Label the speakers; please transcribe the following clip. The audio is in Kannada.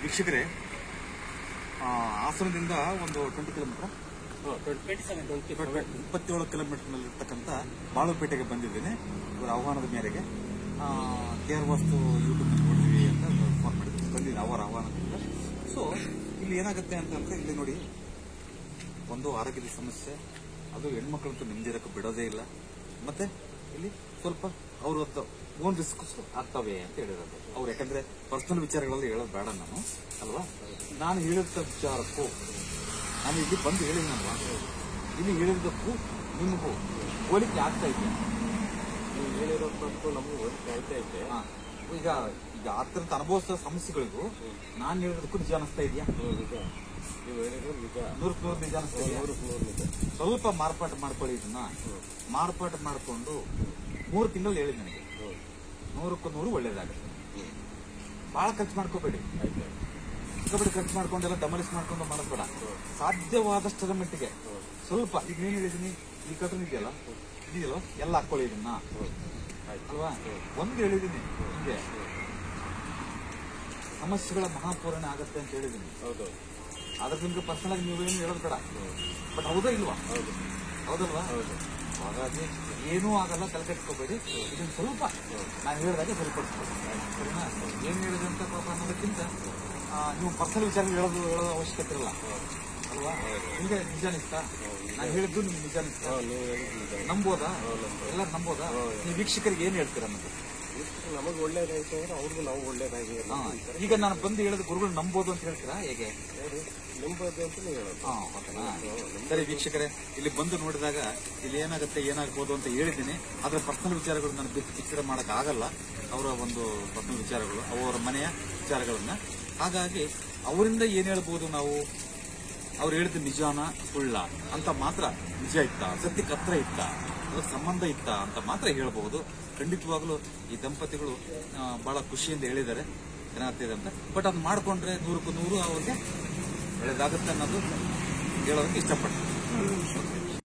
Speaker 1: ವೀಕ್ಷಕರೇ, ಹಾಸನದಿಂದ ಒಂದು 20 ಕಿಲೋಮೀಟರ್ 27 ಕಿಲೋಮೀಟರ್ನಲ್ಲಿರ್ತಕ್ಕಂಥ ಬಾಳುಪೇಟೆಗೆ ಬಂದಿದ್ದೇನೆ. ಇವರ ಆಹ್ವಾನದ ಮೇರೆಗೆ ಕೇರ್ ವಾಸ್ತು ಯೂಟ್ಯೂಬ್ ನೋಡಿದ್ವಿ ಅಂತ ಫೋನ್ ಮಾಡಿದ್ವಿ, ಬಂದಿದ್ದೀನಿ ಅವರ ಆಹ್ವಾನದಿಂದ. ಸೊ ಇಲ್ಲಿ ಏನಾಗುತ್ತೆ ಅಂತಂದ್ರೆ, ಇಲ್ಲಿ ನೋಡಿ, ಒಂದು ಆರೋಗ್ಯದ ಸಮಸ್ಯೆ, ಅದು ಹೆಣ್ಮಕ್ಳಂತೂ ನಿಮ್ದಿರಕ್ಕೆ ಬಿಡೋದೇ ಇಲ್ಲ. ಮತ್ತೆ ಇಲ್ಲಿ ಸ್ವಲ್ಪ ಅವ್ರದ್ದು ಓನ್ ರಿಸ್ಕ್ಸ್ ಆಗ್ತವೆ ಅಂತ ಹೇಳಿರೋದು ಅವ್ರು. ಯಾಕಂದ್ರೆ ಪರ್ಸನಲ್ ವಿಚಾರಗಳಲ್ಲಿ ಹೇಳೋದು ಬೇಡ ನಾನು ಅಲ್ವಾ. ನಾನು ಹೇಳಿದ ವಿಚಾರಕ್ಕೂ ನಾನು ಇಲ್ಲಿ ಬಂದು ಹೇಳಿದ್ನಲ್ವಾ, ಇಲ್ಲಿ ಹೇಳಿದ್ದಕ್ಕೂ ನಿಮಗೂ ಹೋಲಿಕೆ ಆಗ್ತಾ ಇದೆ.
Speaker 2: ನೀವು ಹೇಳಿರೋದಕ್ಕೂ ನಮಗೂ ಹೋಲಿಕೆ ಆಗ್ತಾ ಇದೆ.
Speaker 1: ಈಗ ಈಗ ಆತರದ ಅನುಭವಿಸೋ ಸಮಸ್ಯೆಗಳಿಗೂ ನಾನು ಹೇಳಿರೋದಕ್ಕೂ ನಿಜ ಅನಿಸ್ತಾ ಇದೆಯಾ?
Speaker 2: ನೀವು ಹೇಳಿರೋದು ನಿಜ,
Speaker 1: 100% ನಿಜ ಅನಿಸ್ತಾ ಇದೆಯಾ?
Speaker 2: 100% ನಿಜ.
Speaker 1: ಸ್ವಲ್ಪ ಮಾರ್ಪಾಟು ಮಾಡ್ಕೊಳ್ಳಿ. ಇದನ್ನ ಮಾರ್ಪಾಟು ಮಾಡಿಕೊಂಡು 3 ತಿಂಗಳು ಹೇಳಿದ್ ನನಗೆ 100ಕ್ಕೂ 100 ಒಳ್ಳೇದಾಗುತ್ತೆ. ಬಹಳ ಖರ್ಚು ಮಾಡ್ಕೋಬೇಡಿ, ಸಿಕ್ಕಾಪಟ್ಟೆ ಖರ್ಚು ಮಾಡ್ಕೊಂಡೆಲ್ಲ ಡಮಲಿಸ್ ಮಾಡ್ಕೊಂಡು ಮಾಡೋದು ಬೇಡ. ಸಾಧ್ಯವಾದಷ್ಟರ ಮಟ್ಟಿಗೆ ಸ್ವಲ್ಪ, ಈಗ ನೀನು ಹೇಳಿದೀನಿ, ಈ ಕಟನ್ ಇದೆಯಲ್ಲ ಎಲ್ಲ ಹಾಕೊಳ್ಳಿ ಇದನ್ನ ಅಲ್ವಾ. ಒಂದು ಹೇಳಿದೀನಿ, ಹಿಂಗೆ ಸಮಸ್ಯೆಗಳ ಮಹಾಪೂರಣೆ ಆಗತ್ತೆ ಅಂತ ಹೇಳಿದೀನಿ.
Speaker 2: ಹೌದು,
Speaker 1: ಅದ್ರ ನಿಮ್ಗೆ ಪರ್ಸನಲ್ ಆಗಿ ನೀವೇನು ಹೇಳೋದು ಬೇಡ. ಬಟ್ ಹೌದಾ ಇಲ್ವಾ? ಹೌದಲ್ವಾ? ಹಾಗಾಗಿ ಏನೂ ಆಗಲ್ಲ, ತಲೆಕೆಟ್ಕೋಬೇಡಿ. ಇದನ್ನ ಸ್ವಲ್ಪ ನಾನು ಹೇಳಿದಾಗೆ ಸರಿಪಡಿಸ್ಬೋದು, ಸರಿನಾ? ಏನ್ ಹೇಳಿದೆ ಅಂತ ಪಾಪ ಅನ್ನೋದಕ್ಕಿಂತ ನೀವು ಪರ್ಸನಲ್ ವಿಚಾರ ಹೇಳೋದು ಅವಶ್ಯಕತೆ ಇರಲ್ಲ ಅಲ್ವಾ. ನಿಮ್ಗೆ ನಿಜ ಅನಿಸ್ತಾ? ನಾನು ಹೇಳಿದ್ದು ನಿಮ್ಗೆ ನಿಜ ಅನಿಸ್ತಾ? ನಂಬೋದಾ? ಎಲ್ಲರೂ ನಂಬೋದಾ? ನೀವು ವೀಕ್ಷಕರಿಗೆ ಏನ್ ಹೇಳ್ತೀರಾ?
Speaker 2: ನಮಗೆ ಒಳ್ಳೇದಾಯ್ತು ಅಂದ್ರೆ ಅವ್ರಿಗೂ ನಾವು ಒಳ್ಳೇದಾಗಿ.
Speaker 1: ಈಗ ನಾನು ಬಂದು ಹೇಳಿದ ಗುರುಗಳು ನಂಬೋದು ಅಂತ ಹೇಳ್ತೀರಾ? ಹೇಗೆ
Speaker 2: ನಂಬೋದು ಅಂತ ಹೇಳೋದು?
Speaker 1: ಓಕೆನಾ? ಸರಿ ವೀಕ್ಷಕರೇ, ಇಲ್ಲಿ ಬಂದು ನೋಡಿದಾಗ ಇಲ್ಲಿ ಏನಾಗ್ಬೋದು ಅಂತ ಹೇಳಿದ್ದೀನಿ. ಆದ್ರೆ ಪರ್ಸನಲ್ ವಿಚಾರಗಳು ನಾನು ಬಿಚ್ಚರ ಮಾಡಕ್ ಆಗಲ್ಲ. ಅವರ ಒಂದು ಪರ್ಸನಲ್ ವಿಚಾರಗಳು, ಅವರ ಮನೆಯ ವಿಚಾರಗಳನ್ನ. ಹಾಗಾಗಿ ಅವರಿಂದ ಏನ್ ಹೇಳ್ಬೋದು ನಾವು? ಅವ್ರು ಹೇಳಿದ ನಿಜಾನ ಸುಳ್ಳ ಅಂತ ಮಾತ್ರ, ನಿಜ ಇತ್ತಾ, ಸತ್ಯಕ್ಕೆ ಹತ್ರ ಇತ್ತಾ, ಅದರ ಸಂಬಂಧ ಇತ್ತಾ ಅಂತ ಮಾತ್ರ ಹೇಳ್ಬಹುದು. ಖಂಡಿತವಾಗ್ಲೂ ಈ ದಂಪತಿಗಳು ಬಹಳ ಖುಷಿಯಿಂದ ಹೇಳಿದ್ದಾರೆ ಏನಾಗ್ತಿದೆ ಅಂತ. ಬಟ್ ಅದು ಮಾಡ್ಕೊಂಡ್ರೆ 100ಕ್ಕೂ 100 ಅವ್ರಿಗೆ ಒಳ್ಳೇದಾಗುತ್ತೆ ಅನ್ನೋದು ಹೇಳೋದಕ್ಕೆ ಇಷ್ಟಪಡ್ತೀನಿ.